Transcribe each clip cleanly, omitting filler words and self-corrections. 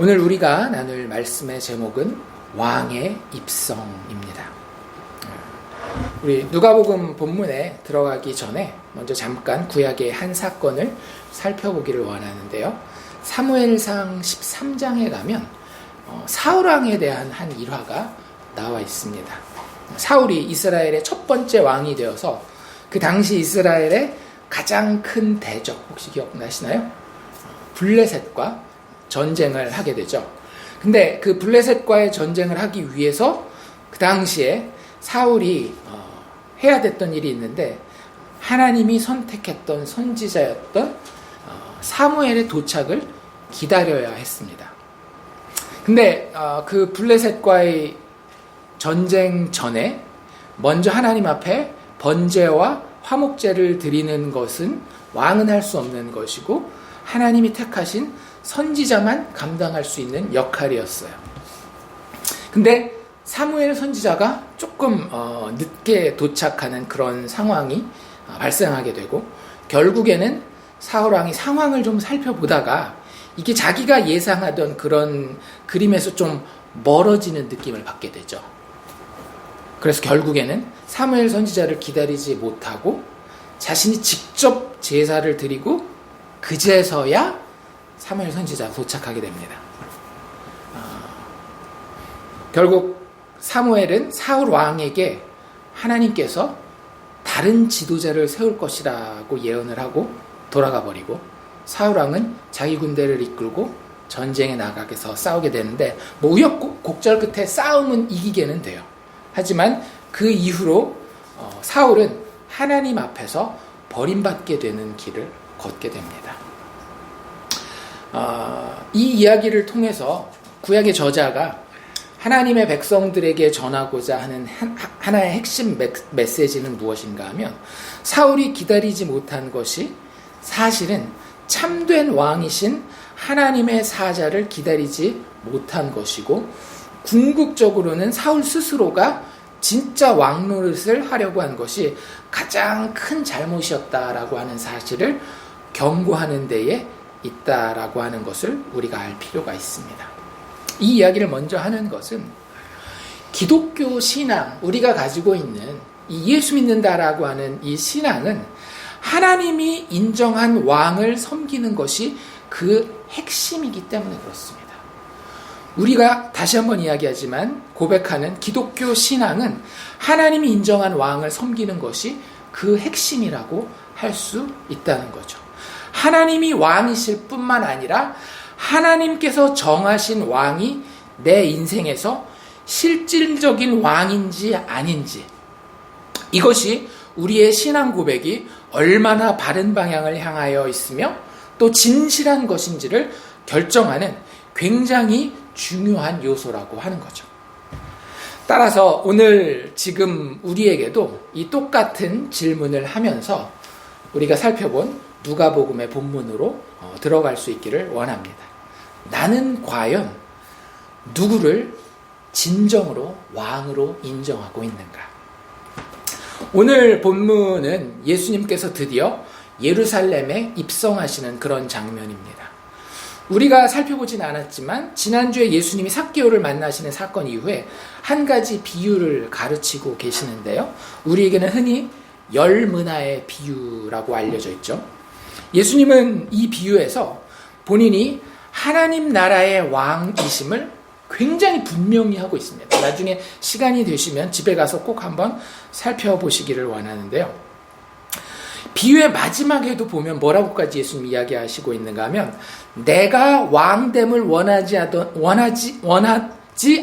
오늘 우리가 나눌 말씀의 제목은 왕의 입성입니다. 우리 누가복음 본문에 들어가기 전에 먼저 잠깐 구약의 한 사건을 살펴보기를 원하는데요. 사무엘상 13장에 가면 사울왕에 대한 한 일화가 나와 있습니다. 사울이 이스라엘의 첫 번째 왕이 되어서 그 당시 이스라엘의 가장 큰 대적, 혹시 기억나시나요? 블레셋과 전쟁을 하게 되죠. 근데 그 블레셋과의 전쟁을 하기 위해서 그 당시에 사울이 해야 됐던 일이 있는데, 하나님이 선택했던 선지자였던 사무엘의 도착을 기다려야 했습니다. 근데 그 블레셋과의 전쟁 전에 먼저 하나님 앞에 번제와 화목제를 드리는 것은 왕은 할 수 없는 것이고 하나님이 택하신 선지자만 감당할 수 있는 역할이었어요. 근데 사무엘 선지자가 조금 늦게 도착하는 그런 상황이 발생하게 되고, 결국에는 사울왕이 상황을 좀 살펴보다가 이게 자기가 예상하던 그런 그림에서 좀 멀어지는 느낌을 받게 되죠. 그래서 결국에는 사무엘 선지자를 기다리지 못하고 자신이 직접 제사를 드리고 그제서야 사무엘 선지자가 도착하게 됩니다. 결국 사무엘은 사울 왕에게 하나님께서 다른 지도자를 세울 것이라고 예언을 하고 돌아가 버리고, 사울 왕은 자기 군대를 이끌고 전쟁에 나가서 싸우게 되는데, 우여곡절 끝에 싸움은 이기게는 돼요. 하지만 그 이후로 사울은 하나님 앞에서 버림받게 되는 길을 걷게 됩니다. 이 이야기를 통해서 구약의 저자가 하나님의 백성들에게 전하고자 하는 하나의 핵심 메시지는 무엇인가 하면, 사울이 기다리지 못한 것이 사실은 참된 왕이신 하나님의 사자를 기다리지 못한 것이고, 궁극적으로는 사울 스스로가 진짜 왕 노릇을 하려고 한 것이 가장 큰 잘못이었다라고 하는 사실을 경고하는 데에 있다라고 하는 것을 우리가 알 필요가 있습니다. 이 이야기를 먼저 하는 것은 기독교 신앙, 우리가 가지고 있는 이 예수 믿는다라고 하는 이 신앙은 하나님이 인정한 왕을 섬기는 것이 그 핵심이기 때문에 그렇습니다. 우리가 다시 한번 이야기하지만 고백하는 기독교 신앙은 하나님이 인정한 왕을 섬기는 것이 그 핵심이라고 할 수 있다는 거죠. 하나님이 왕이실 뿐만 아니라 하나님께서 정하신 왕이 내 인생에서 실질적인 왕인지 아닌지, 이것이 우리의 신앙 고백이 얼마나 바른 방향을 향하여 있으며 또 진실한 것인지를 결정하는 굉장히 중요한 요소라고 하는 거죠. 따라서 오늘 지금 우리에게도 이 똑같은 질문을 하면서 우리가 살펴본 누가복음의 본문으로 들어갈 수 있기를 원합니다. 나는 과연 누구를 진정으로 왕으로 인정하고 있는가? 오늘 본문은 예수님께서 드디어 예루살렘에 입성하시는 그런 장면입니다. 우리가 살펴보진 않았지만 지난주에 예수님이 삭개오를 만나시는 사건 이후에 한 가지 비유를 가르치고 계시는데요. 우리에게는 흔히 열 문화의 비유라고 알려져 있죠. 예수님은 이 비유에서 본인이 하나님 나라의 왕이심을 굉장히 분명히 하고 있습니다. 나중에 시간이 되시면 집에 가서 꼭 한번 살펴보시기를 원하는데요. 비유의 마지막에도 보면 뭐라고까지 예수님이 이야기하시고 있는가 하면, 내가 왕됨을 원하지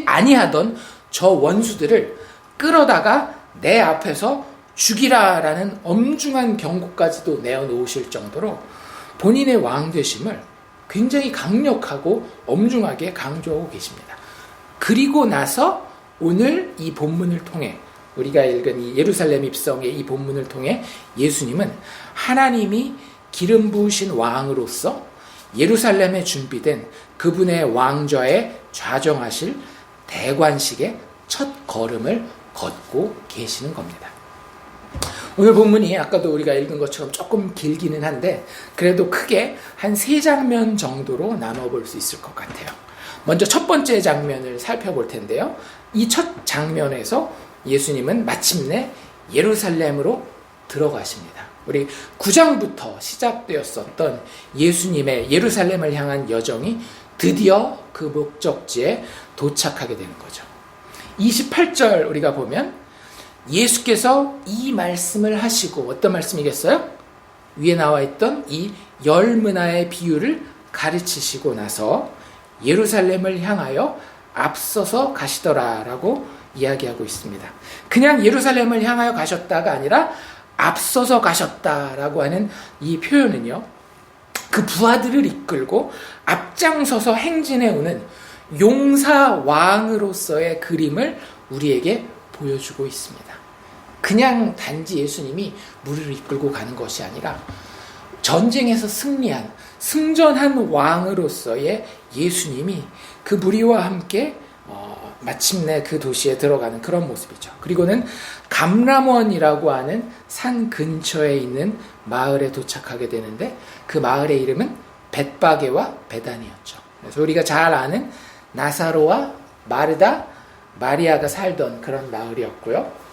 아니하던 저 원수들을 끌어다가 내 앞에서 죽이라라는 엄중한 경고까지도 내어놓으실 정도로 본인의 왕되심을 굉장히 강력하고 엄중하게 강조하고 계십니다. 그리고 나서 오늘 이 본문을 통해, 우리가 읽은 이 예루살렘 입성의 이 본문을 통해 예수님은 하나님이 기름 부으신 왕으로서 예루살렘에 준비된 그분의 왕좌에 좌정하실 대관식의 첫 걸음을 걷고 계시는 겁니다. 오늘 본문이 아까도 우리가 읽은 것처럼 조금 길기는 한데 그래도 크게 한 3장면 정도로 나눠볼 수 있을 것 같아요. 먼저 첫 번째 장면을 살펴볼 텐데요. 이 첫 장면에서 예수님은 마침내 예루살렘으로 들어가십니다. 우리 9장부터 시작되었었던 예수님의 예루살렘을 향한 여정이 드디어 그 목적지에 도착하게 되는 거죠. 28절 우리가 보면 예수께서 이 말씀을 하시고, 어떤 말씀이겠어요? 위에 나와 있던 이 10문화의 비유를 가르치시고 나서 예루살렘을 향하여 앞서서 가시더라라고 이야기하고 있습니다. 그냥 예루살렘을 향하여 가셨다가 아니라 앞서서 가셨다라고 하는 이 표현은요, 그 부하들을 이끌고 앞장서서 행진해 오는 용사왕으로서의 그림을 우리에게 보여주고 있습니다. 그냥 단지 예수님이 무리를 이끌고 가는 것이 아니라 전쟁에서 승전한 왕으로서의 예수님이 그 무리와 함께 마침내 그 도시에 들어가는 그런 모습이죠. 그리고는 감람원이라고 하는 산 근처에 있는 마을에 도착하게 되는데 그 마을의 이름은 벳바게와 베다니였죠. 그래서 우리가 잘 아는 나사로와 마르다, 마리아가 살던 그런 마을이었고요.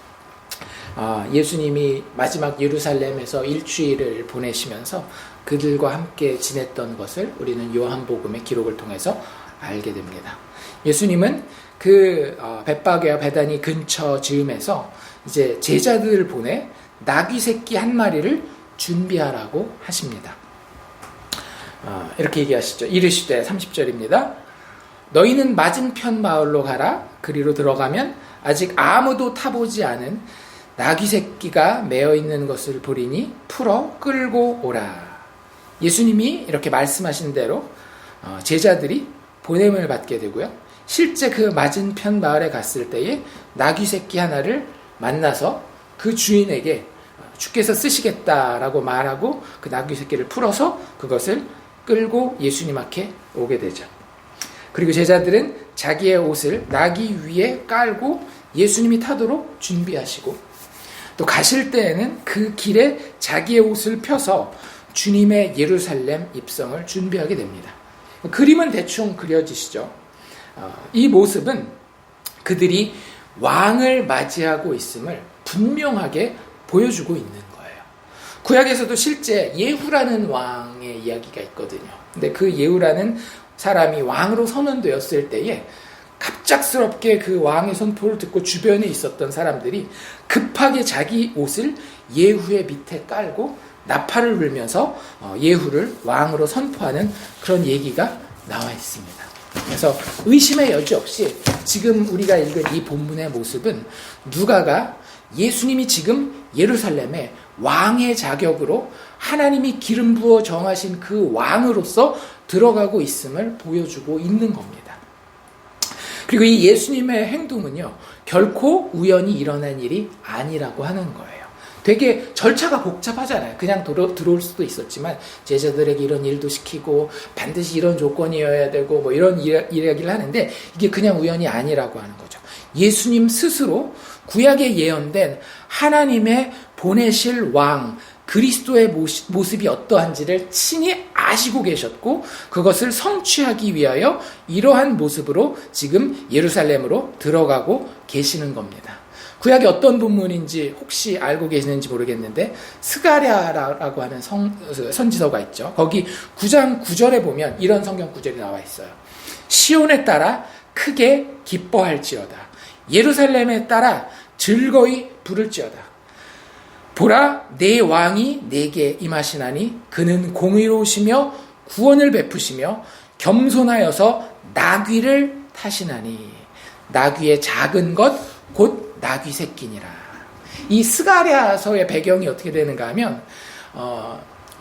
예수님이 마지막 예루살렘에서 일주일을 보내시면서 그들과 함께 지냈던 것을 우리는 요한복음의 기록을 통해서 알게 됩니다. 예수님은 그 벳바게와 베다니 근처 즈음에서 이제 제자들을 보내 나귀 새끼 한 마리를 준비하라고 하십니다. 이렇게 얘기하시죠. 이르시되 30절입니다. 너희는 맞은편 마을로 가라. 그리로 들어가면 아직 아무도 타보지 않은 나귀 새끼가 매어 있는 것을 보리니 풀어 끌고 오라. 예수님이 이렇게 말씀하신 대로 제자들이 보냄을 받게 되고요. 실제 그 맞은편 마을에 갔을 때에 나귀 새끼 하나를 만나서 그 주인에게 주께서 쓰시겠다라고 말하고 그 나귀 새끼를 풀어서 그것을 끌고 예수님 앞에 오게 되죠. 그리고 제자들은 자기의 옷을 나귀 위에 깔고 예수님이 타도록 준비하시고 또 가실 때에는 그 길에 자기의 옷을 펴서 주님의 예루살렘 입성을 준비하게 됩니다. 그림은 대충 그려지시죠. 이 모습은 그들이 왕을 맞이하고 있음을 분명하게 보여주고 있는 거예요. 구약에서도 실제 예후라는 왕의 이야기가 있거든요. 근데 그 예후라는 사람이 왕으로 선언되었을 때에 갑작스럽게 그 왕의 선포를 듣고 주변에 있었던 사람들이 급하게 자기 옷을 예후의 밑에 깔고 나팔을 불면서 예후를 왕으로 선포하는 그런 얘기가 나와 있습니다. 그래서 의심의 여지 없이 지금 우리가 읽은 이 본문의 모습은 누가가 예수님이 지금 예루살렘에 왕의 자격으로 하나님이 기름 부어 정하신 그 왕으로서 들어가고 있음을 보여주고 있는 겁니다. 그리고 이 예수님의 행동은요, 결코 우연히 일어난 일이 아니라고 하는 거예요. 되게 절차가 복잡하잖아요. 그냥 들어올 수도 있었지만 제자들에게 이런 일도 시키고 반드시 이런 조건이어야 되고 뭐 이런 이야기를 하는데 이게 그냥 우연이 아니라고 하는 거죠. 예수님 스스로 구약에 예언된 하나님의 보내실 왕 그리스도의 모습이 어떠한지를 친히 아시고 계셨고 그것을 성취하기 위하여 이러한 모습으로 지금 예루살렘으로 들어가고 계시는 겁니다. 구약이 어떤 본문인지 혹시 알고 계시는지 모르겠는데 스가랴라고 하는 선지서가 있죠. 거기 9장 9절에 보면 이런 성경 구절이 나와 있어요. 시온에 따라 크게 기뻐할지어다. 예루살렘에 따라 즐거이 부를지어다. 보라, 내 왕이 내게 임하시나니 그는 공의로우시며 구원을 베푸시며 겸손하여서 나귀를 타시나니 나귀의 작은 것 곧 나귀 새끼니라. 이 스가랴서의 배경이 어떻게 되는가 하면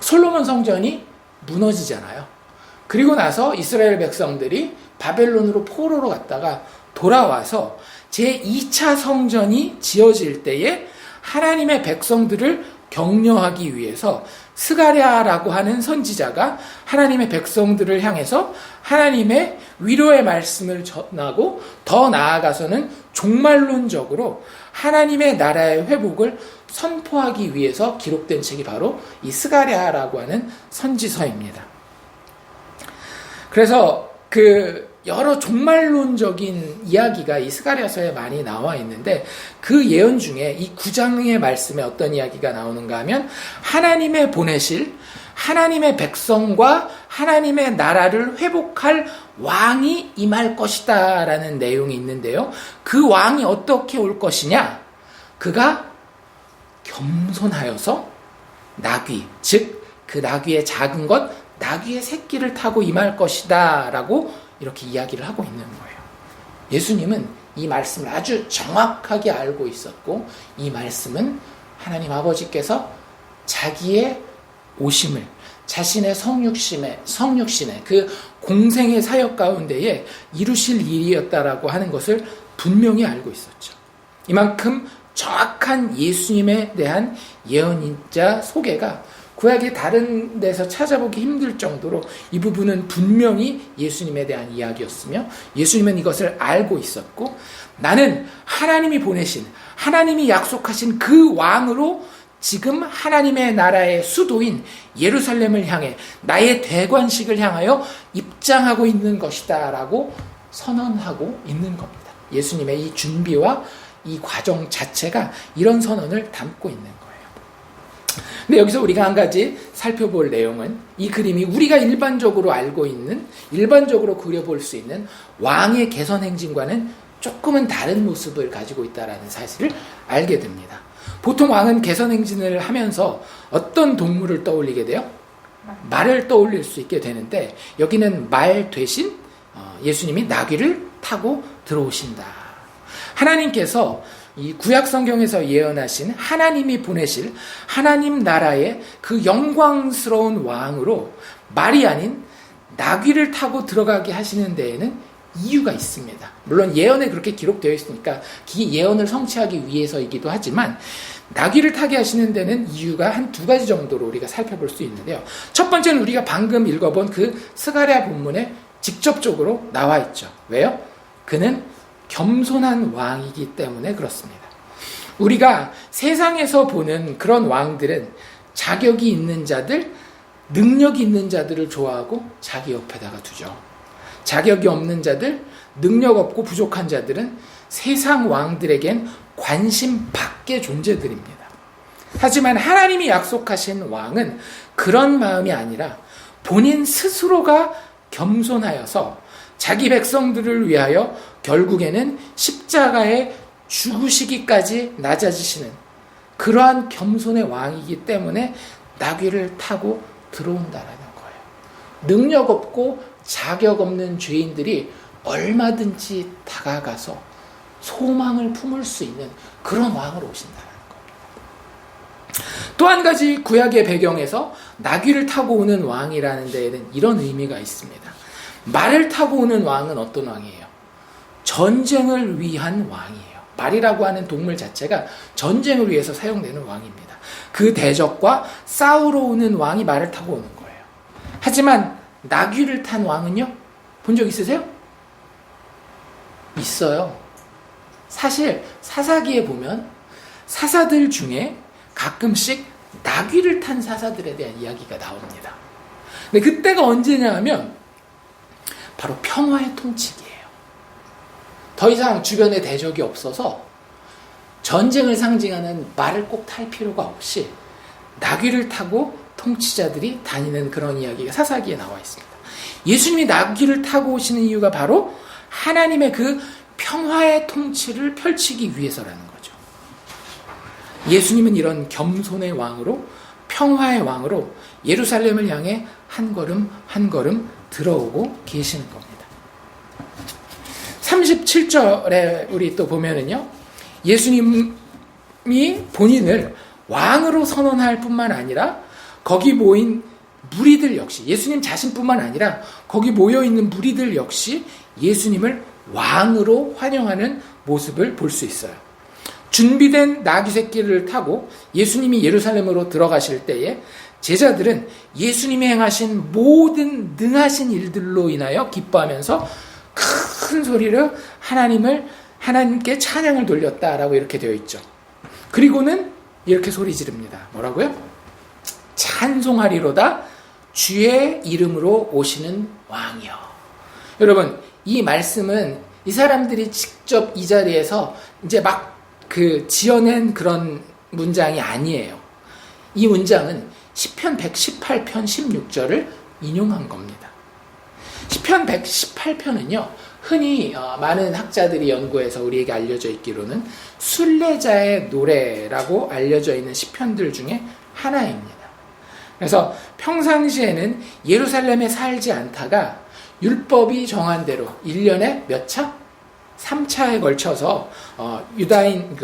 솔로몬 성전이 무너지잖아요. 그리고 나서 이스라엘 백성들이 바벨론으로 포로로 갔다가 돌아와서 제2차 성전이 지어질 때에 하나님의 백성들을 격려하기 위해서 스가랴라고 하는 선지자가 하나님의 백성들을 향해서 하나님의 위로의 말씀을 전하고 더 나아가서는 종말론적으로 하나님의 나라의 회복을 선포하기 위해서 기록된 책이 바로 이 스가랴라고 하는 선지서입니다. 그래서 여러 종말론적인 이야기가 이 스가랴서에 많이 나와 있는데 그 예언 중에 이 9장의 말씀에 어떤 이야기가 나오는가 하면 하나님의 보내실 하나님의 백성과 하나님의 나라를 회복할 왕이 임할 것이다 라는 내용이 있는데요. 그 왕이 어떻게 올 것이냐? 그가 겸손하여서 나귀, 즉 그 나귀의 작은 것, 나귀의 새끼를 타고 임할 것이다 라고 이렇게 이야기를 하고 있는 거예요. 예수님은 이 말씀을 아주 정확하게 알고 있었고 이 말씀은 하나님 아버지께서 자기의 오심을 자신의 성육신의 그 공생의 사역 가운데에 이루실 일이었다라고 하는 것을 분명히 알고 있었죠. 이만큼 정확한 예수님에 대한 예언자 소개가 구약의 다른 데서 찾아보기 힘들 정도로 이 부분은 분명히 예수님에 대한 이야기였으며 예수님은 이것을 알고 있었고 나는 하나님이 보내신 하나님이 약속하신 그 왕으로 지금 하나님의 나라의 수도인 예루살렘을 향해 나의 대관식을 향하여 입장하고 있는 것이다 라고 선언하고 있는 겁니다. 예수님의 이 준비와 이 과정 자체가 이런 선언을 담고 있는 거예요. 근데 여기서 우리가 한 가지 살펴볼 내용은 이 그림이 우리가 일반적으로 알고 있는 일반적으로 그려볼 수 있는 왕의 개선 행진과는 조금은 다른 모습을 가지고 있다는 사실을 알게 됩니다. 보통 왕은 개선 행진을 하면서 어떤 동물을 떠올리게 돼요? 말을 떠올릴 수 있게 되는데 여기는 말 대신 예수님이 나귀를 타고 들어오신다. 하나님께서 이 구약 성경에서 예언하신 하나님이 보내실 하나님 나라의 그 영광스러운 왕으로 말이 아닌 나귀를 타고 들어가게 하시는 데에는 이유가 있습니다. 물론 예언에 그렇게 기록되어 있으니까 그 예언을 성취하기 위해서이기도 하지만 나귀를 타게 하시는 데는 이유가 한 두 가지 정도로 우리가 살펴볼 수 있는데요. 첫 번째는 우리가 방금 읽어본 그 스가랴 본문에 직접적으로 나와 있죠. 왜요? 그는 겸손한 왕이기 때문에 그렇습니다. 우리가 세상에서 보는 그런 왕들은 자격이 있는 자들, 능력이 있는 자들을 좋아하고 자기 옆에다가 두죠. 자격이 없는 자들, 능력 없고 부족한 자들은 세상 왕들에겐 관심 밖의 존재들입니다. 하지만 하나님이 약속하신 왕은 그런 마음이 아니라 본인 스스로가 겸손하여서 자기 백성들을 위하여 결국에는 십자가에 죽으시기까지 낮아지시는 그러한 겸손의 왕이기 때문에 나귀를 타고 들어온다라는 거예요. 능력 없고 자격 없는 죄인들이 얼마든지 다가가서 소망을 품을 수 있는 그런 왕으로 오신다는 겁니다. 또 한 가지 구약의 배경에서 나귀를 타고 오는 왕이라는 데에는 이런 의미가 있습니다. 말을 타고 오는 왕은 어떤 왕이에요? 전쟁을 위한 왕이에요. 말이라고 하는 동물 자체가 전쟁을 위해서 사용되는 왕입니다. 그 대적과 싸우러 오는 왕이 말을 타고 오는 거예요. 하지만 나귀를 탄 왕은요? 본 적 있으세요? 있어요. 사실 사사기에 보면 사사들 중에 가끔씩 나귀를 탄 사사들에 대한 이야기가 나옵니다. 근데 그때가 언제냐 하면 바로 평화의 통치기예요. 더 이상 주변에 대적이 없어서 전쟁을 상징하는 말을 꼭 탈 필요가 없이 나귀를 타고 통치자들이 다니는 그런 이야기가 사사기에 나와 있습니다. 예수님이 나귀를 타고 오시는 이유가 바로 하나님의 그 평화의 통치를 펼치기 위해서라는 거죠. 예수님은 이런 겸손의 왕으로 평화의 왕으로 예루살렘을 향해 한 걸음 한 걸음 들어오고 계시는 겁니다. 37절에 우리 또 보면은요, 예수님이 본인을 왕으로 선언할 뿐만 아니라 거기 모인 무리들 역시, 예수님 자신뿐만 아니라 거기 모여있는 무리들 역시 예수님을 왕으로 환영하는 모습을 볼 수 있어요. 준비된 나귀 새끼를 타고 예수님이 예루살렘으로 들어가실 때에 제자들은 예수님이 행하신 모든 능하신 일들로 인하여 기뻐하면서 큰 소리로 하나님께 찬양을 돌렸다라고 이렇게 되어 있죠. 그리고는 이렇게 소리 지릅니다. 뭐라고요? 찬송하리로다 주의 이름으로 오시는 왕이여. 여러분, 이 말씀은 이 사람들이 직접 이 자리에서 이제 막 지어낸 그런 문장이 아니에요. 이 문장은 시편 118편 16절을 인용한 겁니다. 시편 118편은요, 흔히 많은 학자들이 연구해서 우리에게 알려져 있기로는 순례자의 노래라고 알려져 있는 시편들 중에 하나입니다. 그래서 평상시에는 예루살렘에 살지 않다가 율법이 정한 대로 1년에 몇 차? 3차에 걸쳐서 유대인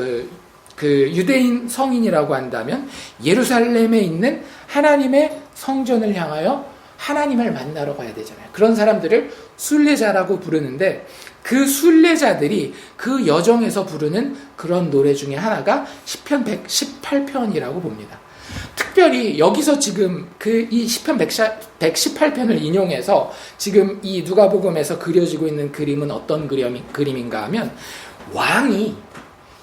성인이라고 한다면 예루살렘에 있는 하나님의 성전을 향하여 하나님을 만나러 가야 되잖아요. 그런 사람들을 순례자라고 부르는데 그 순례자들이 그 여정에서 부르는 그런 노래 중에 하나가 시편 118편이라고 봅니다. 특별히 여기서 지금 이 시편 118편을 인용해서 지금 이 누가복음에서 그려지고 있는 그림은 어떤 그림인가 하면 왕이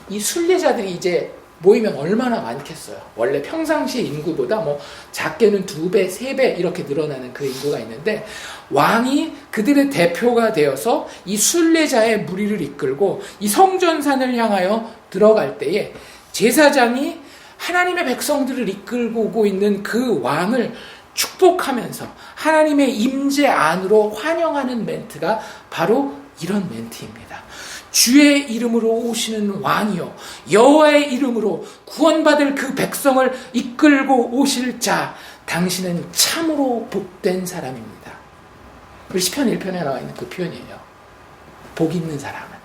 이 순례자들이 이제 모이면 얼마나 많겠어요. 원래 평상시 인구보다 작게는 2배, 3배 이렇게 늘어나는 그 인구가 있는데 왕이 그들의 대표가 되어서 이 순례자의 무리를 이끌고 이 성전산을 향하여 들어갈 때에 제사장이 하나님의 백성들을 이끌고 오고 있는 그 왕을 축복하면서 하나님의 임재 안으로 환영하는 멘트가 바로 이런 멘트입니다. 주의 이름으로 오시는 왕이요 여호와의 이름으로 구원받을 그 백성을 이끌고 오실 자 당신은 참으로 복된 사람입니다. 우리 시편 1편에 나와 있는 그 표현이에요. 복 있는 사람은.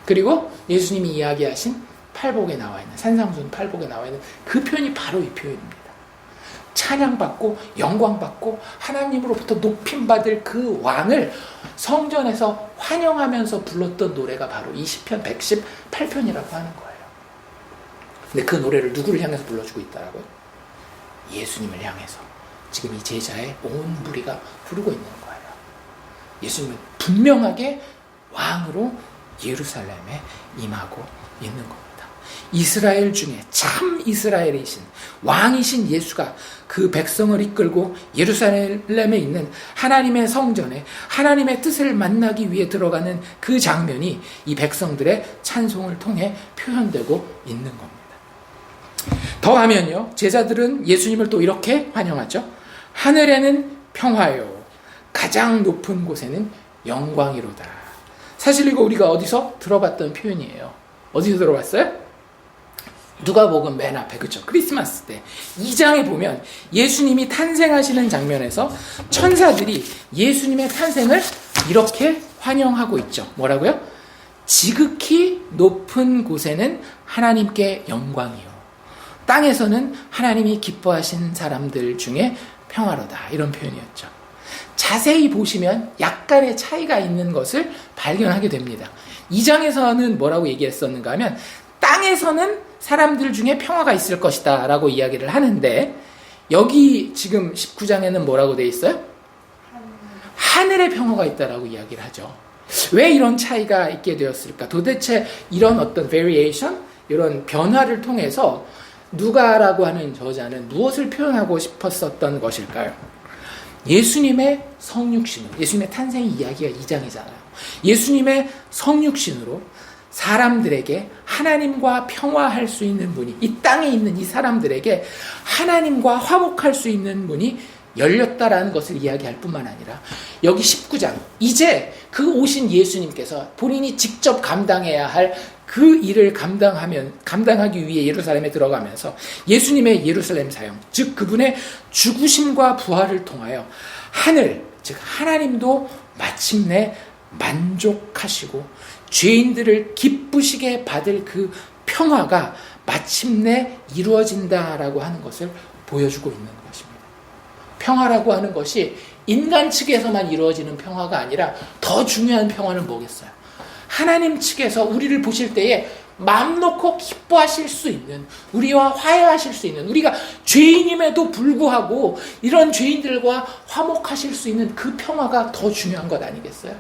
그리고 예수님이 이야기하신 팔복에 나와 있는 산상수훈 팔복에 나와 있는 그 표현이 바로 이 표현입니다. 찬양받고 영광받고 하나님으로부터 높임받을 그 왕을 성전에서 환영하면서 불렀던 노래가 바로 이 시편 118편이라고 하는 거예요. 근데 그 노래를 누구를 향해서 불러주고 있다라고요? 예수님을 향해서 지금 이 제자의 온 무리가 부르고 있는 거예요. 예수님은 분명하게 왕으로 예루살렘에 임하고 있는 겁니다. 이스라엘 중에 참 이스라엘이신 왕이신 예수가 그 백성을 이끌고 예루살렘에 있는 하나님의 성전에 하나님의 뜻을 만나기 위해 들어가는 그 장면이 이 백성들의 찬송을 통해 표현되고 있는 겁니다. 더하면요, 제자들은 예수님을 또 이렇게 환영하죠. 하늘에는 평화요 가장 높은 곳에는 영광이로다. 사실 이거 우리가 어디서 들어봤던 표현이에요. 어디서 들어봤어요? 누가복음 맨 앞에, 그렇죠? 크리스마스 때 2장에 보면 예수님이 탄생하시는 장면에서 천사들이 예수님의 탄생을 이렇게 환영하고 있죠. 뭐라고요? 지극히 높은 곳에는 하나님께 영광이요 땅에서는 하나님이 기뻐하신 사람들 중에 평화로다. 이런 표현이었죠. 자세히 보시면 약간의 차이가 있는 것을 발견하게 됩니다. 2장에서는 뭐라고 얘기했었는가 하면 땅에서는 사람들 중에 평화가 있을 것이다 라고 이야기를 하는데 여기 지금 19장에는 뭐라고 돼 있어요? 하늘에 평화가 있다라고 이야기를 하죠. 왜 이런 차이가 있게 되었을까? 도대체 이런 어떤 variation, 이런 변화를 통해서 누가라고 하는 저자는 무엇을 표현하고 싶었었던 것일까요? 예수님의 성육신으로, 예수님의 탄생 이야기가 2장이잖아요. 예수님의 성육신으로 사람들에게 하나님과 평화할 수 있는 문이, 이 땅에 있는 이 사람들에게 하나님과 화목할 수 있는 문이 열렸다라는 것을 이야기할 뿐만 아니라 여기 19장, 이제 그 오신 예수님께서 본인이 직접 감당해야 할 그 일을 감당하기 위해 예루살렘에 들어가면서 예수님의 예루살렘 사역, 즉 그분의 죽으심과 부활을 통하여 하늘, 즉 하나님도 마침내 만족하시고 죄인들을 기쁘시게 받을 그 평화가 마침내 이루어진다라고 하는 것을 보여주고 있는 것입니다. 평화라고 하는 것이 인간 측에서만 이루어지는 평화가 아니라 더 중요한 평화는 뭐겠어요? 하나님 측에서 우리를 보실 때에 마음 놓고 기뻐하실 수 있는, 우리와 화해하실 수 있는, 우리가 죄인임에도 불구하고 이런 죄인들과 화목하실 수 있는 그 평화가 더 중요한 것 아니겠어요?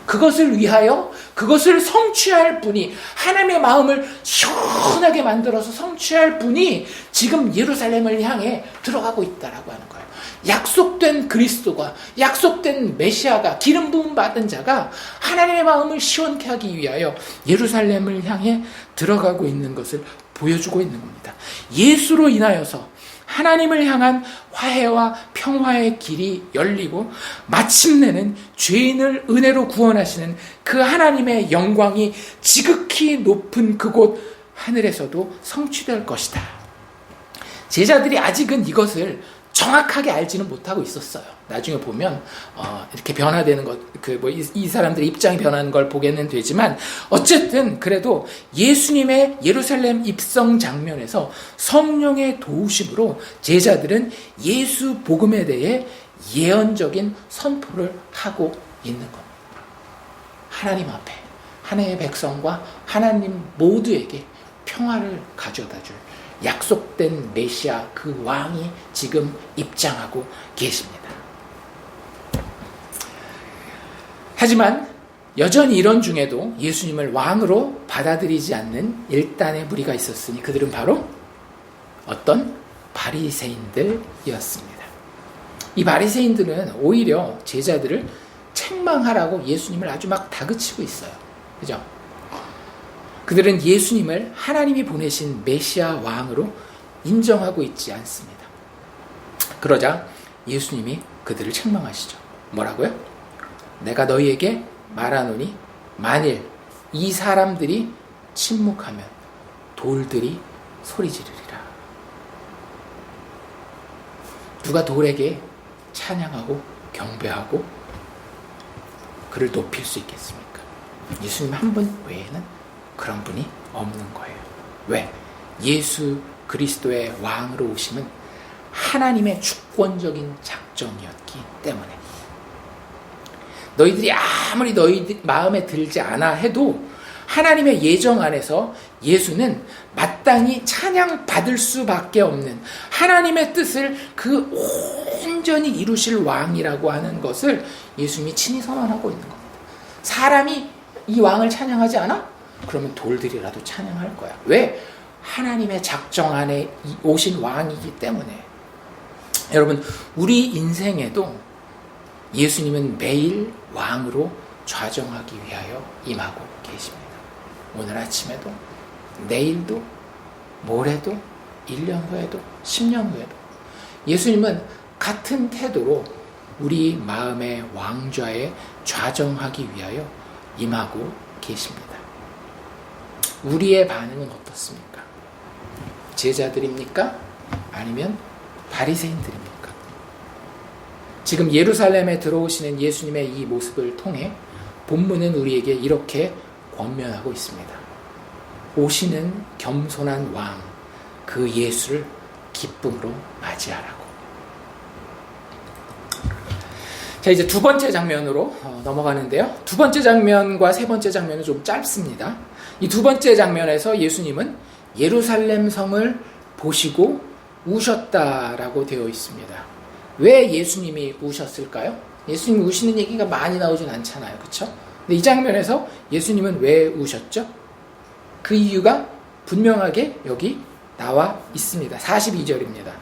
그것을 위하여, 그것을 성취할 분이, 하나님의 마음을 시원하게 만들어서 성취할 분이 지금 예루살렘을 향해 들어가고 있다라고 하는 거예요. 약속된 그리스도가, 약속된 메시아가, 기름 부음 받은 자가 하나님의 마음을 시원케 하기 위하여 예루살렘을 향해 들어가고 있는 것을 보여주고 있는 겁니다. 예수로 인하여서 하나님을 향한 화해와 평화의 길이 열리고 마침내는 죄인을 은혜로 구원하시는 그 하나님의 영광이 지극히 높은 그곳 하늘에서도 성취될 것이다. 제자들이 아직은 이것을 정확하게 알지는 못하고 있었어요. 나중에 보면 이렇게 변화되는 것, 이 사람들의 입장이 변하는 걸 보게는 되지만, 어쨌든 그래도 예수님의 예루살렘 입성 장면에서 성령의 도우심으로 제자들은 예수 복음에 대해 예언적인 선포를 하고 있는 겁니다. 하나님 앞에 하나님의 백성과 하나님 모두에게 평화를 가져다 줄 약속된 메시아, 그 왕이 지금 입장하고 계십니다. 하지만 여전히 이런 중에도 예수님을 왕으로 받아들이지 않는 일단의 무리가 있었으니 그들은 바로 어떤 바리새인들이었습니다. 이 바리새인들은 오히려 제자들을 책망하라고 예수님을 아주 막 다그치고 있어요. 그죠? 그들은 예수님을 하나님이 보내신 메시아 왕으로 인정하고 있지 않습니다. 그러자 예수님이 그들을 책망하시죠. 뭐라고요? 내가 너희에게 말하노니 만일 이 사람들이 침묵하면 돌들이 소리 지르리라. 누가 돌에게 찬양하고 경배하고 그를 높일 수 있겠습니까? 예수님 한 분 외에는 그런 분이 없는 거예요. 왜? 예수 그리스도의 왕으로 오심은 하나님의 주권적인 작정이었기 때문에. 너희들이 아무리 너희들 마음에 들지 않아 해도 하나님의 예정 안에서 예수는 마땅히 찬양받을 수밖에 없는 하나님의 뜻을 그 온전히 이루실 왕이라고 하는 것을 예수님이 친히 선언하고 있는 겁니다. 사람이 이 왕을 찬양하지 않아? 그러면 돌들이라도 찬양할 거야. 왜? 하나님의 작정 안에 오신 왕이기 때문에. 여러분, 우리 인생에도 예수님은 매일 왕으로 좌정하기 위하여 임하고 계십니다. 오늘 아침에도, 내일도, 모레도, 1년 후에도, 10년 후에도 예수님은 같은 태도로 우리 마음의 왕좌에 좌정하기 위하여 임하고 계십니다. 우리의 반응은 어떻습니까? 제자들입니까? 아니면 바리새인들입니까? 지금 예루살렘에 들어오시는 예수님의 이 모습을 통해 본문은 우리에게 이렇게 권면하고 있습니다. 오시는 겸손한 왕, 그 예수를 기쁨으로 맞이하라고. 자, 이제 두 번째 장면으로 넘어가는데요. 두 번째 장면과 세 번째 장면은 좀 짧습니다. 이 두 번째 장면에서 예수님은 예루살렘 성을 보시고 우셨다라고 되어 있습니다. 왜 예수님이 우셨을까요? 예수님이 우시는 얘기가 많이 나오진 않잖아요. 그렇죠? 근데 이 장면에서 예수님은 왜 우셨죠? 그 이유가 분명하게 여기 나와 있습니다. 42절입니다.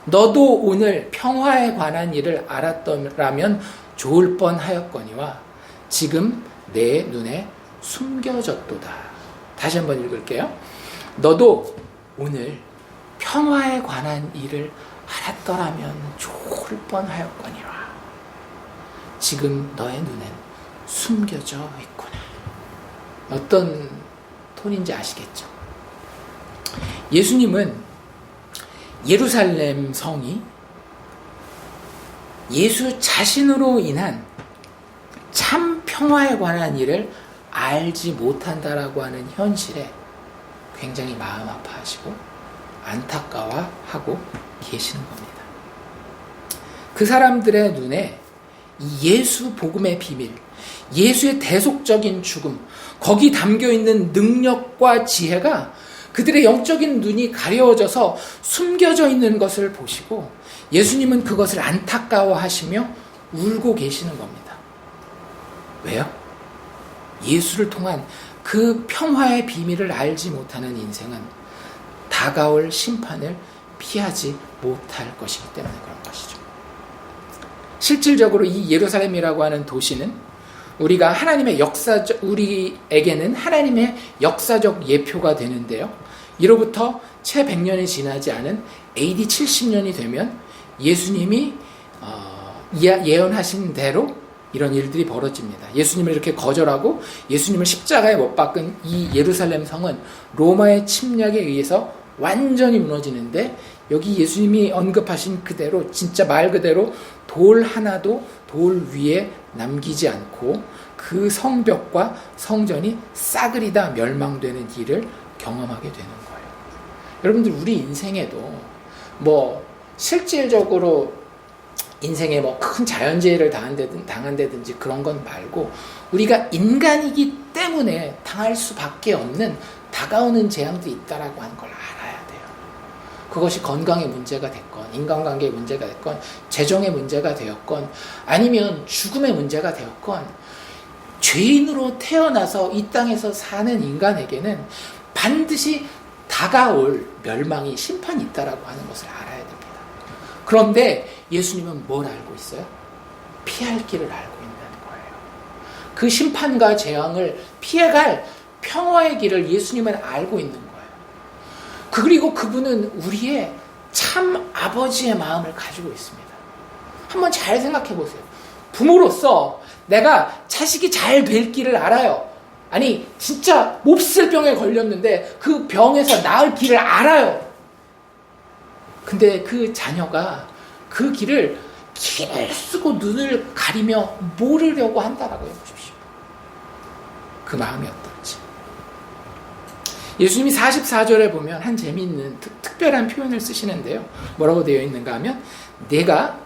너도 오늘 평화에 관한 일을 알았더라면 좋을 뻔하였거니와 지금 내 눈에 숨겨졌도다. 다시 한번 읽을게요. 너도 오늘 평화에 관한 일을 알았더라면 좋을 뻔하였거니와 지금 너의 눈엔 숨겨져 있구나. 어떤 톤인지 아시겠죠? 예수님은 예루살렘 성이 예수 자신으로 인한 참 평화에 관한 일을 알지 못한다라고 하는 현실에 굉장히 마음 아파하시고 안타까워하고 계시는 겁니다. 그 사람들의 눈에 이 예수 복음의 비밀, 예수의 대속적인 죽음, 거기 담겨있는 능력과 지혜가 그들의 영적인 눈이 가려워져서 숨겨져 있는 것을 보시고 예수님은 그것을 안타까워하시며 울고 계시는 겁니다. 왜요? 예수를 통한 그 평화의 비밀을 알지 못하는 인생은 다가올 심판을 피하지 못할 것이기 때문에 그런 것이죠. 실질적으로 이 예루살렘이라고 하는 도시는 우리에게는 하나님의 역사적 예표가 되는데요. 이로부터 채 100년이 지나지 않은 AD 70년이 되면 예수님이 예언하신 대로 이런 일들이 벌어집니다. 예수님을 이렇게 거절하고 예수님을 십자가에 못 박은 이 예루살렘 성은 로마의 침략에 의해서 완전히 무너지는데, 여기 예수님이 언급하신 그대로 진짜 말 그대로 돌 하나도 돌 위에 남기지 않고 그 성벽과 성전이 싸그리다 멸망되는 일을 경험하게 되는 거예요. 여러분들, 우리 인생에도 실질적으로 인생에 큰 자연재해를 당한다든지 그런 건 말고, 우리가 인간이기 때문에 당할 수밖에 없는 다가오는 재앙들이 있다라고 하는 걸 알아야 돼요. 그것이 건강의 문제가 됐건, 인간관계의 문제가 됐건, 재정의 문제가 되었건, 아니면 죽음의 문제가 되었건, 죄인으로 태어나서 이 땅에서 사는 인간에게는 반드시 다가올 멸망이, 심판이 있다라고 하는 것을 알아야 됩니다. 그런데 예수님은 뭘 알고 있어요? 피할 길을 알고 있는 거예요. 그 심판과 재앙을 피해갈 평화의 길을 예수님은 알고 있는 거예요. 그리고 그분은 우리의 참 아버지의 마음을 가지고 있습니다. 한번 잘 생각해 보세요. 부모로서 내가 자식이 잘 될 길을 알아요. 아니, 진짜 몹쓸 병에 걸렸는데 그 병에서 나을 길을 알아요. 근데 그 자녀가 그 길을 쓰고 눈을 가리며 모르려고 한다라고 해보십시오. 그 마음이 어떨지. 예수님이 44절에 보면 한 재미있는 특별한 표현을 쓰시는데요. 뭐라고 되어 있는가 하면, 내가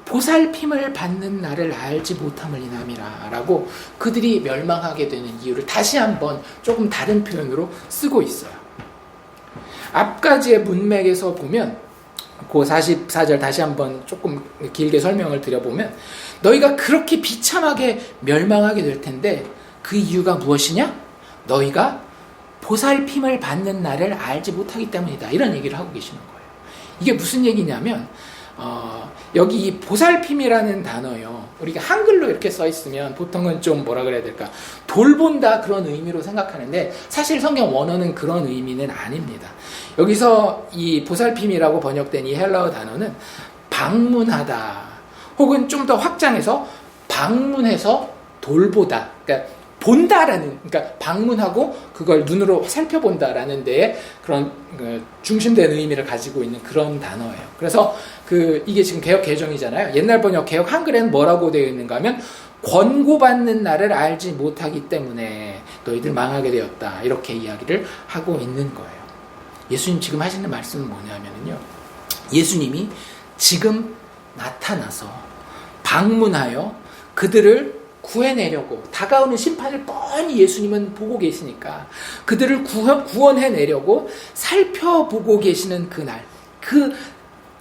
보살핌을 받는 날을 알지 못함을 인함이라 라고 그들이 멸망하게 되는 이유를 다시 한번 조금 다른 표현으로 쓰고 있어요. 앞가지의 문맥에서 보면 그 44절 다시 한번 조금 길게 설명을 드려보면, 너희가 그렇게 비참하게 멸망하게 될 텐데 그 이유가 무엇이냐? 너희가 보살핌을 받는 날을 알지 못하기 때문이다. 이런 얘기를 하고 계시는 거예요. 이게 무슨 얘기냐면, 여기 이 보살핌이라는 단어요. 우리가 한글로 이렇게 써 있으면 보통은 좀 뭐라 그래야 될까? 돌본다, 그런 의미로 생각하는데 사실 성경 원어는 그런 의미는 아닙니다. 여기서 이 보살핌이라고 번역된 이 헬라어 단어는 방문하다, 혹은 좀 더 확장해서 방문해서 돌보다, 그러니까 본다라는, 그러니까 방문하고 그걸 눈으로 살펴본다라는 데에 그런 중심된 의미를 가지고 있는 그런 단어예요. 그래서 이게 지금 개역 개정이잖아요. 옛날 번역 개역 한글에는 뭐라고 되어 있는가 하면, 권고받는 날을 알지 못하기 때문에 너희들 망하게 되었다, 이렇게 이야기를 하고 있는 거예요. 예수님 지금 하시는 말씀은 뭐냐면요, 예수님이 지금 나타나서 방문하여 그들을 구해내려고, 다가오는 심판을 뻔히 예수님은 보고 계시니까 그들을 구원해내려고 살펴보고 계시는 그날, 그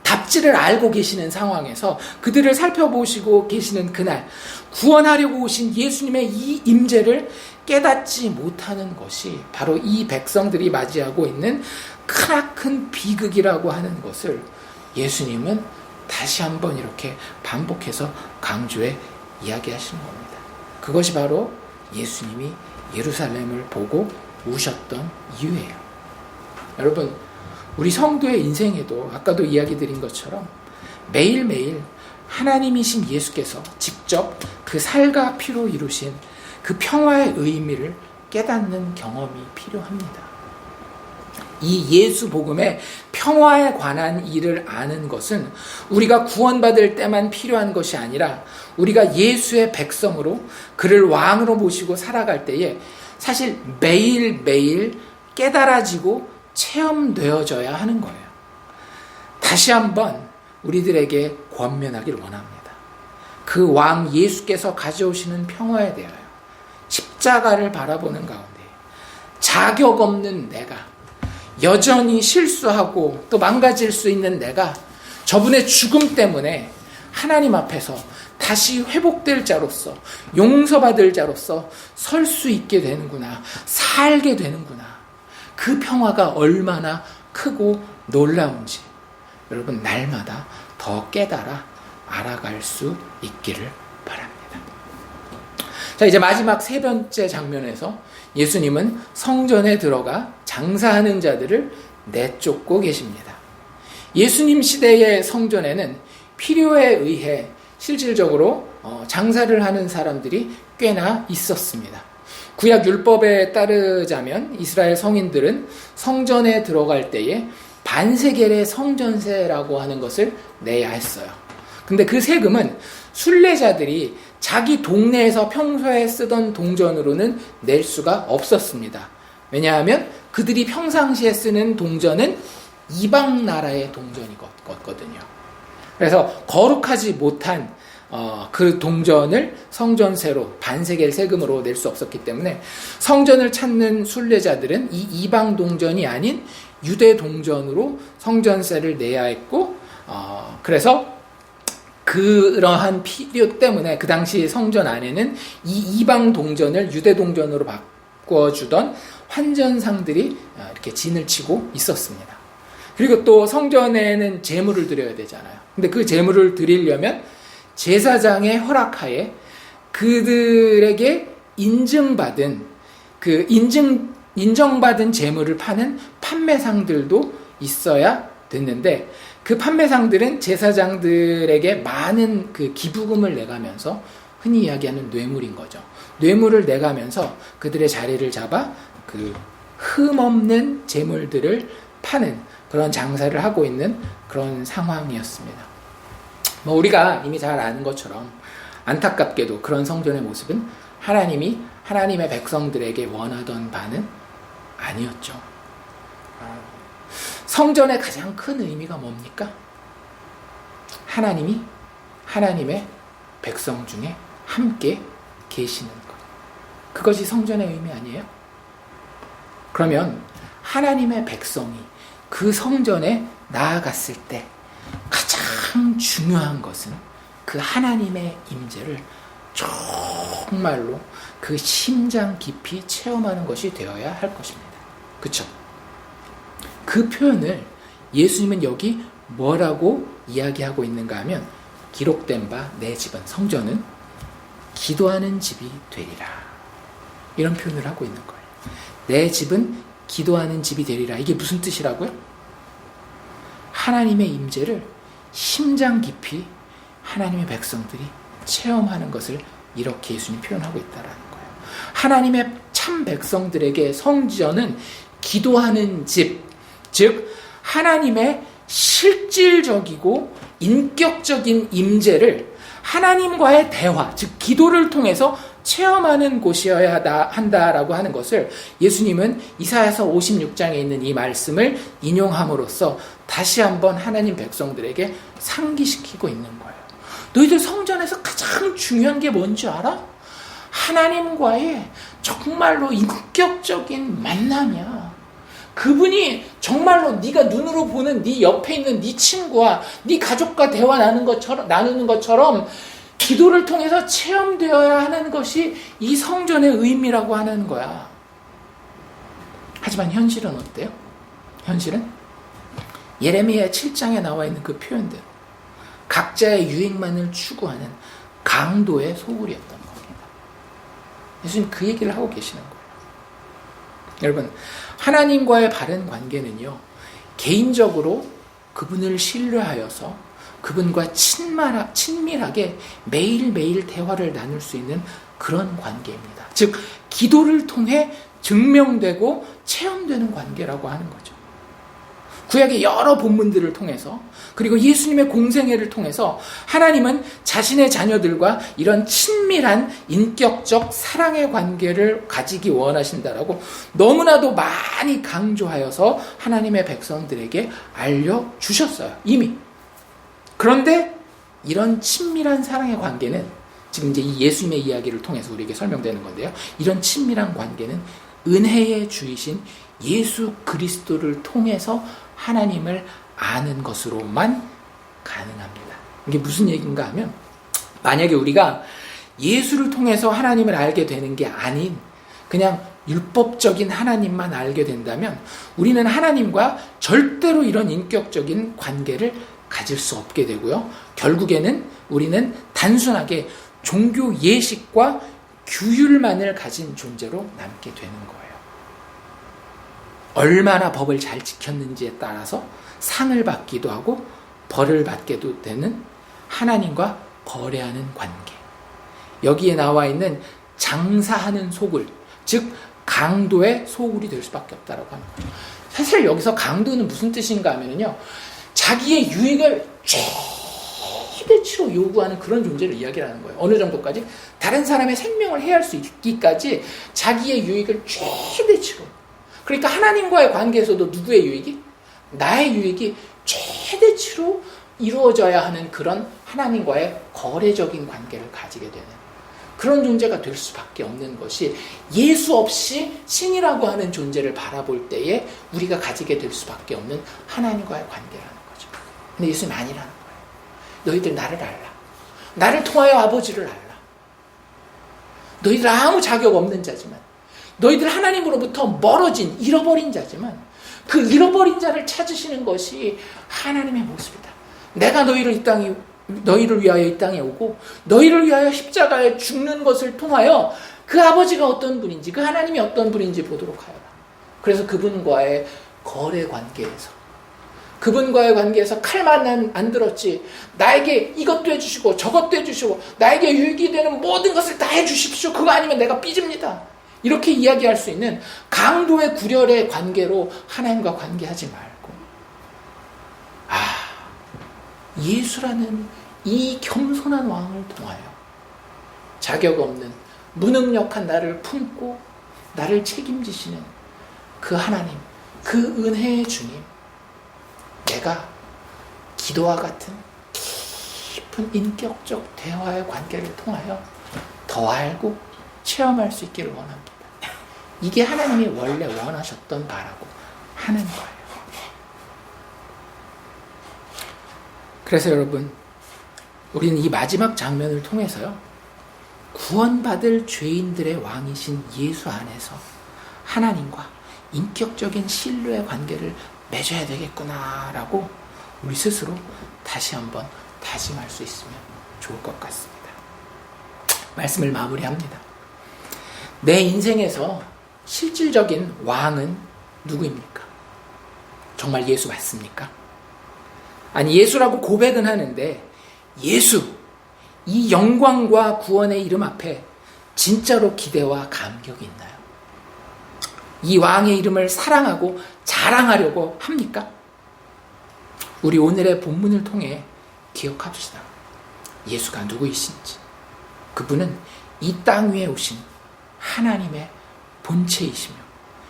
답지를 알고 계시는 상황에서 그들을 살펴보시고 계시는 그날, 구원하려고 오신 예수님의 이 임재를 깨닫지 못하는 것이 바로 이 백성들이 맞이하고 있는 크나큰 비극이라고 하는 것을 예수님은 다시 한번 이렇게 반복해서 강조해 이야기하시는 겁니다. 그것이 바로 예수님이 예루살렘을 보고 우셨던 이유예요. 여러분, 우리 성도의 인생에도 아까도 이야기 드린 것처럼 매일매일 하나님이신 예수께서 직접 그 살과 피로 이루신 그 평화의 의미를 깨닫는 경험이 필요합니다. 이 예수 복음의 평화에 관한 일을 아는 것은 우리가 구원받을 때만 필요한 것이 아니라 우리가 예수의 백성으로 그를 왕으로 모시고 살아갈 때에 사실 매일매일 깨달아지고 체험되어져야 하는 거예요. 다시 한번 우리들에게 권면하기를 원합니다. 그 왕 예수께서 가져오시는 평화에 대하여 십자가를 바라보는 가운데 자격 없는 내가, 여전히 실수하고 또 망가질 수 있는 내가 저분의 죽음 때문에 하나님 앞에서 다시 회복될 자로서, 용서받을 자로서 설 수 있게 되는구나, 살게 되는구나. 그 평화가 얼마나 크고 놀라운지 여러분 날마다 더 깨달아 알아갈 수 있기를 바랍니다. 자, 이제 마지막 세 번째 장면에서 예수님은 성전에 들어가 장사하는 자들을 내쫓고 계십니다. 예수님 시대의 성전에는 필요에 의해 실질적으로 장사를 하는 사람들이 꽤나 있었습니다. 구약 율법에 따르자면 이스라엘 성인들은 성전에 들어갈 때에 반세겔의 성전세라고 하는 것을 내야 했어요. 근데 그 세금은 순례자들이 자기 동네에서 평소에 쓰던 동전으로는 낼 수가 없었습니다. 왜냐하면 그들이 평상시에 쓰는 동전은 이방 나라의 동전이거든요. 그래서 거룩하지 못한 그 동전을 성전세로 반세겔 세금으로 낼 수 없었기 때문에 성전을 찾는 순례자들은 이 이방 동전이 아닌 유대 동전으로 성전세를 내야 했고, 그래서 그러한 필요 때문에 그 당시 성전 안에는 이 이방 동전을 유대 동전으로 바꿔주던 환전상들이 이렇게 진을 치고 있었습니다. 그리고 또 성전에는 제물을 드려야 되잖아요. 근데 그 제물을 드리려면 제사장의 허락하에 그들에게 인증받은 인정받은 제물을 파는 판매상들도 있어야 됐는데, 그 판매상들은 제사장들에게 많은 그 기부금을 내가면서 흔히 이야기하는 뇌물인 거죠. 뇌물을 내가면서 그들의 자리를 잡아 그 흠없는 제물들을 파는 그런 장사를 하고 있는 그런 상황이었습니다. 우리가 이미 잘 아는 것처럼 안타깝게도 그런 성전의 모습은 하나님이 하나님의 백성들에게 원하던 바는 아니었죠. 성전의 가장 큰 의미가 뭡니까? 하나님이 하나님의 백성 중에 함께 계시는 것. 그것이 성전의 의미 아니에요? 그러면 하나님의 백성이 그 성전에 나아갔을 때 가장 중요한 것은 그 하나님의 임재를 정말로 그 심장 깊이 체험하는 것이 되어야 할 것입니다. 그렇죠? 그 표현을 예수님은 여기 뭐라고 이야기하고 있는가 하면, 기록된 바 내 집은, 성전은 기도하는 집이 되리라, 이런 표현을 하고 있는 거예요. 내 집은 기도하는 집이 되리라. 이게 무슨 뜻이라고요? 하나님의 임재를 심장 깊이 하나님의 백성들이 체험하는 것을 이렇게 예수님 표현하고 있다는 거예요. 하나님의 참 백성들에게 성전은 기도하는 집, 즉 하나님의 실질적이고 인격적인 임재를 하나님과의 대화, 즉 기도를 통해서 체험하는 곳이어야 한다라고 하는 것을 예수님은 이사야서 56장에 있는 이 말씀을 인용함으로써 다시 한번 하나님 백성들에게 상기시키고 있는 거예요. 너희들 성전에서 가장 중요한 게 뭔지 알아? 하나님과의 정말로 인격적인 만남이야. 그분이 정말로 네가 눈으로 보는 네 옆에 있는 네 친구와 네 가족과 대화 나누는 것처럼 기도를 통해서 체험되어야 하는 것이 이 성전의 의미라고 하는 거야. 하지만 현실은 어때요? 현실은 예레미야 7장에 나와 있는 그 표현대로 각자의 유익만을 추구하는 강도의 소굴이었던 겁니다. 예수님 그 얘기를 하고 계시는 거예요. 여러분, 하나님과의 바른 관계는요, 개인적으로 그분을 신뢰하여서 그분과 친밀하게 매일매일 대화를 나눌 수 있는 그런 관계입니다. 즉, 기도를 통해 증명되고 체험되는 관계라고 하는 거죠. 구약의 여러 본문들을 통해서, 그리고 예수님의 공생애를 통해서 하나님은 자신의 자녀들과 이런 친밀한 인격적 사랑의 관계를 가지기 원하신다라고 너무나도 많이 강조하여서 하나님의 백성들에게 알려주셨어요, 이미. 그런데 이런 친밀한 사랑의 관계는 지금 이제 이 예수님의 이야기를 통해서 우리에게 설명되는 건데요. 이런 친밀한 관계는 은혜의 주이신 예수 그리스도를 통해서 하나님을 아는 것으로만 가능합니다. 이게 무슨 얘기인가 하면, 만약에 우리가 예수를 통해서 하나님을 알게 되는 게 아닌 그냥 율법적인 하나님만 알게 된다면 우리는 하나님과 절대로 이런 인격적인 관계를 가질 수 없게 되고요. 결국에는 우리는 단순하게 종교 예식과 규율만을 가진 존재로 남게 되는 거예요. 얼마나 법을 잘 지켰는지에 따라서 상을 받기도 하고 벌을 받게도 되는 하나님과 거래하는 관계. 여기에 나와 있는 장사하는 소굴, 즉 강도의 소굴이 될 수밖에 없다라고 하는 거죠. 사실 여기서 강도는 무슨 뜻인가 하면요, 자기의 유익을 최대치로 요구하는 그런 존재를 이야기하는 거예요. 어느 정도까지? 다른 사람의 생명을 해할 수 있기까지 자기의 유익을 최대치로. 그러니까 하나님과의 관계에서도 누구의 유익이? 나의 유익이 최대치로 이루어져야 하는 그런 하나님과의 거래적인 관계를 가지게 되는 그런 존재가 될 수밖에 없는 것이, 예수 없이 신이라고 하는 존재를 바라볼 때에 우리가 가지게 될 수밖에 없는 하나님과의 관계라는 거죠. 근데 예수님이 아니라는 거예요. 너희들 나를 알라. 나를 통하여 아버지를 알라. 너희들 아무 자격 없는 자지만, 너희들 하나님으로부터 멀어진 잃어버린 자지만, 그 잃어버린 자를 찾으시는 것이 하나님의 모습이다. 내가 너희를 위하여 이 땅에 오고 너희를 위하여 십자가에 죽는 것을 통하여 그 아버지가 어떤 분인지, 그 하나님이 어떤 분인지 보도록 하여라. 그래서 그분과의 거래 관계에서, 그분과의 관계에서 칼만 안 들었지, 나에게 이것도 해주시고 저것도 해주시고 나에게 유익이 되는 모든 것을 다 해주십시오. 그거 아니면 내가 삐집니다. 이렇게 이야기할 수 있는 강도의 구렬의 관계로 하나님과 관계하지 말고, 예수라는 이 겸손한 왕을 통하여 자격 없는 무능력한 나를 품고 나를 책임지시는 그 하나님, 그 은혜의 주님, 내가 기도와 같은 깊은 인격적 대화의 관계를 통하여 더 알고 체험할 수 있기를 원합니다. 이게 하나님이 원래 원하셨던 바라고 하는 거예요. 그래서 여러분, 우리는 이 마지막 장면을 통해서요, 구원받을 죄인들의 왕이신 예수 안에서 하나님과 인격적인 신뢰의 관계를 맺어야 되겠구나라고 우리 스스로 다시 한번 다짐할 수 있으면 좋을 것 같습니다. 말씀을 마무리합니다. 내 인생에서 실질적인 왕은 누구입니까? 정말 예수 맞습니까? 아니, 예수라고 고백은 하는데 예수, 이 영광과 구원의 이름 앞에 진짜로 기대와 감격이 있나요? 이 왕의 이름을 사랑하고 자랑하려고 합니까? 우리 오늘의 본문을 통해 기억합시다. 예수가 누구이신지. 그분은 이 땅 위에 오신 하나님의 본체이시며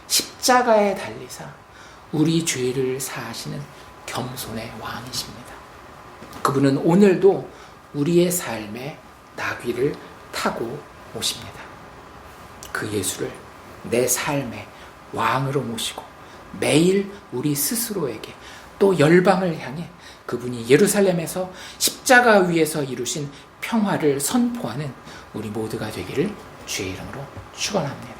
십자가에 달리사 우리 죄를 사하시는 겸손의 왕이십니다. 그분은 오늘도 우리의 삶의 나귀를 타고 오십니다. 그 예수를 내 삶의 왕으로 모시고 매일 우리 스스로에게 또 열방을 향해 그분이 예루살렘에서 십자가 위에서 이루신 평화를 선포하는 우리 모두가 되기를 주의 이름으로 축원합니다.